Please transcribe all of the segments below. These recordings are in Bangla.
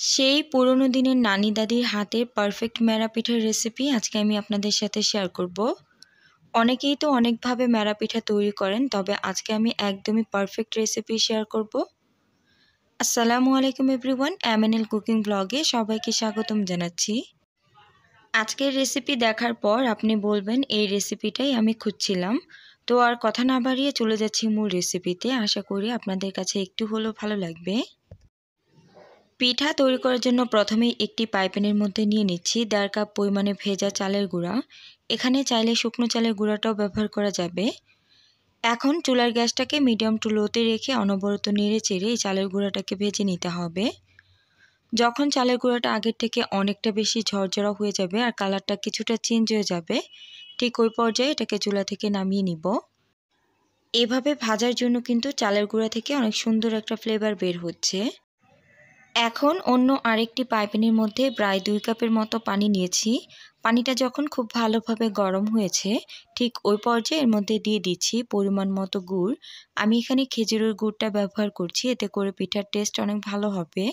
সেই পুরনো দিনের নানি দাদির হাতের পারফেক্ট ম্যাড়া পিঠার রেসিপি আজকে আমি আপনাদের সাথে শেয়ার করব। অনেকেই তো অনেকভাবে ম্যাড়া পিঠা তৈরি করেন, তবে আজকে আমি একদমই পারফেক্ট রেসিপি শেয়ার করব। আসসালামু আলাইকুম এভরিওয়ান, এমএনএল কুকিং ব্লগে সবাইকে স্বাগতম জানাচ্ছি। আজকের রেসিপি দেখার পর আপনি বলবেন এই রেসিপিটাই আমি খুঁজছিলাম। তো আর কথা না বাড়িয়ে চলে যাচ্ছি মূল রেসিপিতে। আশা করি আপনাদের কাছে একটু হলেও ভালো লাগবে। পিঠা তৈরি করার জন্য প্রথমেই একটি পাইপ্যানের মধ্যে নিয়ে নিচ্ছি 1.5 কাপ পরিমাণে ভেজা চালের গুঁড়া। এখানে চাইলে শুকনো চালের গুঁড়াটাও ব্যবহার করা যাবে। এখন চুলার গ্যাসটাকে মিডিয়াম টু লোতে রেখে অনবরত নেড়ে চেড়ে এই চালের গুঁড়াটাকে ভেজে নিতে হবে। যখন চালের গুঁড়াটা আগের থেকে অনেকটা বেশি ঝরঝরা হয়ে যাবে আর কালারটা কিছুটা চেঞ্জ হয়ে যাবে, ঠিক ওই পর্যায়ে এটাকে চুলা থেকে নামিয়ে নিব। এভাবে ভাজার জন্য কিন্তু চালের গুঁড়া থেকে অনেক সুন্দর একটা ফ্লেভার বের হচ্ছে। এখন অন্য আরেকটি পাইপ্যানের মধ্যে প্রায় 2 কাপের মতো পানি নিয়েছি। পানিটা যখন খুব ভালোভাবে গরম হয়েছে, ঠিক ওই পর্যায়ে এর মধ্যে দিয়ে দিচ্ছি পরিমাণ মতো গুড়। আমি এখানে খেজুরের গুড়টা ব্যবহার করছি, এতে করে পিঠার টেস্ট অনেক ভালো হবে।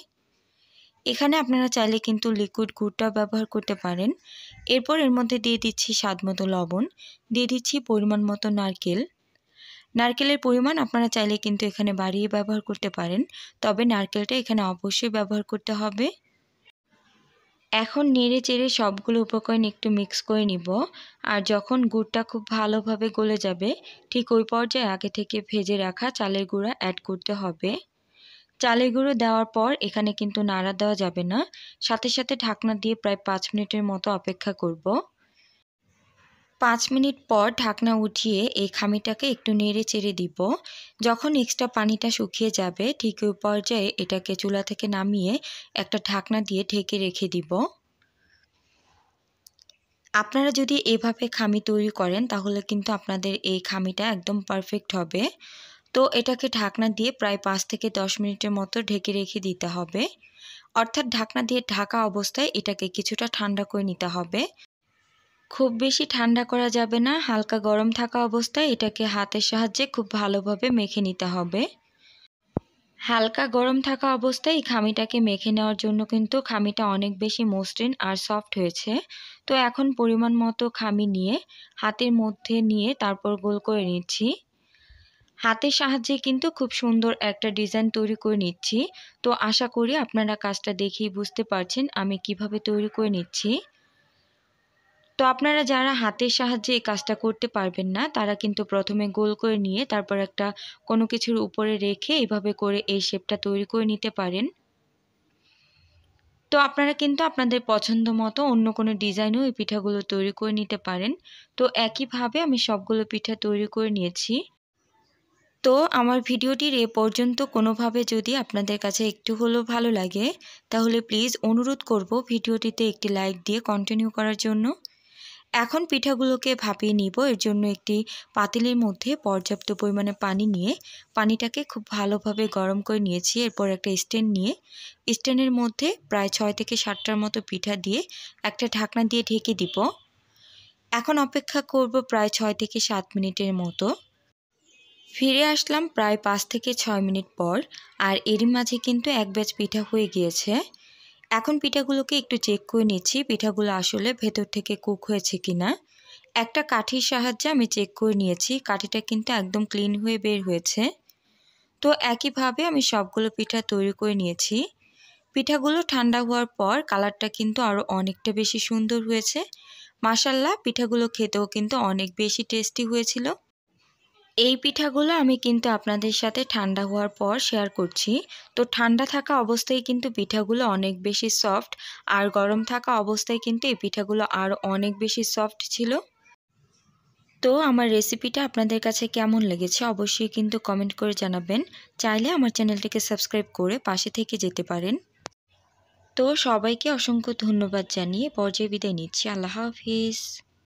এখানে আপনারা চাইলে কিন্তু লিকুইড গুড়টাও ব্যবহার করতে পারেন। এরপর এর মধ্যে দিয়ে দিচ্ছি স্বাদমতো লবণ, দিয়ে দিচ্ছি পরিমাণ মতো নারকেল। নারকেলের পরিমাণ আপনারা চাইলে কিন্তু এখানে বাড়িয়ে ব্যবহার করতে পারেন, তবে নারকেলটা এখানে অবশ্যই ব্যবহার করতে হবে। এখন নেড়ে চেড়ে সবগুলো উপকরণ একটু মিক্স করে নিব। আর যখন গুড়টা খুব ভালোভাবে গলে যাবে, ঠিক ওই পর্যায়ে আগে থেকে ভেজে রাখা চালের গুঁড়া অ্যাড করতে হবে। চালের গুঁড়ো দেওয়ার পর এখানে কিন্তু নাড়া দেওয়া যাবে না, সাথে সাথে ঢাকনা দিয়ে প্রায় 5 মিনিটের মতো অপেক্ষা করব। 5 মিনিট পর ঢাকনা উঠিয়ে এই খামিটাকে একটু নেড়ে চেড়ে দিব। যখন এক্সট্রা পানিটা শুকিয়ে যাবে, ঠিক ওই পর্যায়ে এটাকে চুলা থেকে নামিয়ে একটা ঢাকনা দিয়ে ঢেকে রেখে দিব। আপনারা যদি এভাবে খামি তৈরি করেন তাহলে কিন্তু আপনাদের এই খামিটা একদম পারফেক্ট হবে। তো এটাকে ঢাকনা দিয়ে প্রায় 5 থেকে 10 মিনিটের মতো ঢেকে রেখে দিতে হবে। অর্থাৎ ঢাকনা দিয়ে ঢাকা অবস্থায় এটাকে কিছুটা ঠান্ডা করে নিতে হবে। খুব বেশি ঠান্ডা করা যাবে না, হালকা গরম থাকা অবস্থায় এটাকে হাতের সাহায্যে খুব ভালোভাবে মেখে নিতে হবে। হালকা গরম থাকা অবস্থায় এই খামিটাকে মেখে নেওয়ার জন্য কিন্তু খামিটা অনেক বেশি মসৃণ আর সফট হয়েছে। তো এখন পরিমাণ মতো খামি নিয়ে হাতের মধ্যে নিয়ে তারপর গোল করে নিচ্ছি। হাতের সাহায্যে কিন্তু খুব সুন্দর একটা ডিজাইন তৈরি করে নিচ্ছি। তো আশা করি আপনারা কাজটা দেখেই বুঝতে পারছেন আমি কিভাবে তৈরি করে নিচ্ছি। তো আপনারা যারা হাতের সাহায্যে এই কাজটা করতে পারবেন না, তারা কিন্তু প্রথমে গোল করে নিয়ে তারপর একটা কোনো কিছুর উপরে রেখে এভাবে করে এই শেপটা তৈরি করে নিতে পারেন। তো আপনারা কিন্তু আপনাদের পছন্দ মতো অন্য কোনো ডিজাইনেও এই পিঠাগুলো তৈরি করে নিতে পারেন। তো একইভাবে আমি সবগুলো পিঠা তৈরি করে নিয়েছি। তো আমার ভিডিওটির এ পর্যন্ত কোনোভাবে যদি আপনাদের কাছে একটু হলেও ভালো লাগে, তাহলে প্লিজ অনুরোধ করব ভিডিওটিতে একটি লাইক দিয়ে কন্টিনিউ করার জন্য। এখন পিঠাগুলোকে ভাপিয়ে নিব। এর জন্য একটি পাতিলের মধ্যে পর্যাপ্ত পরিমাণে পানি নিয়ে পানিটাকে খুব ভালোভাবে গরম করে নিয়েছি। এরপর একটা স্ট্যান্ড নিয়ে স্ট্যান্ডের মধ্যে প্রায় 6 থেকে 7টার মতো পিঠা দিয়ে একটা ঢাকনা দিয়ে ঢেকে দিব। এখন অপেক্ষা করব প্রায় 6 থেকে 7 মিনিটের মতো। ফিরে আসলাম প্রায় 5 থেকে 6 মিনিট পর, আর এরই মাঝে কিন্তু এক ব্যাচ পিঠা হয়ে গিয়েছে। এখন পিঠাগুলোকে একটু চেক করে নিচ্ছি পিঠাগুলো আসলে ভেতর থেকে কুক হয়েছে কিনা। একটা কাঠির সাহায্যে আমি চেক করে নিয়েছি, কাঠিটা কিন্তু একদম ক্লিন হয়ে বের হয়েছে। তো একইভাবে আমি সবগুলো পিঠা তৈরি করে নিয়েছি। পিঠাগুলো ঠান্ডা হওয়ার পর কালারটা কিন্তু আরও অনেকটা বেশি সুন্দর হয়েছে। মাশাআল্লাহ, পিঠাগুলো খেতেও কিন্তু অনেক বেশি টেস্টি হয়েছিল। এই পিঠাগুলো আমি কিন্তু আপনাদের সাথে ঠান্ডা হওয়ার পর শেয়ার করছি। তো ঠান্ডা থাকা অবস্থায় কিন্তু পিঠাগুলো অনেক বেশি সফট, আর গরম থাকা অবস্থায় কিন্তু এই পিঠাগুলো আরও অনেক বেশি সফট ছিল। তো আমার রেসিপিটা আপনাদের কাছে কেমন লেগেছে অবশ্যই কিন্তু কমেন্ট করে জানাবেন। চাইলে আমার চ্যানেলটিকে সাবস্ক্রাইব করে পাশে থেকে যেতে পারেন। তো সবাইকে অসংখ্য ধন্যবাদ জানিয়ে পর্যায়ে বিদায় নিচ্ছি। আল্লাহ হাফিজ।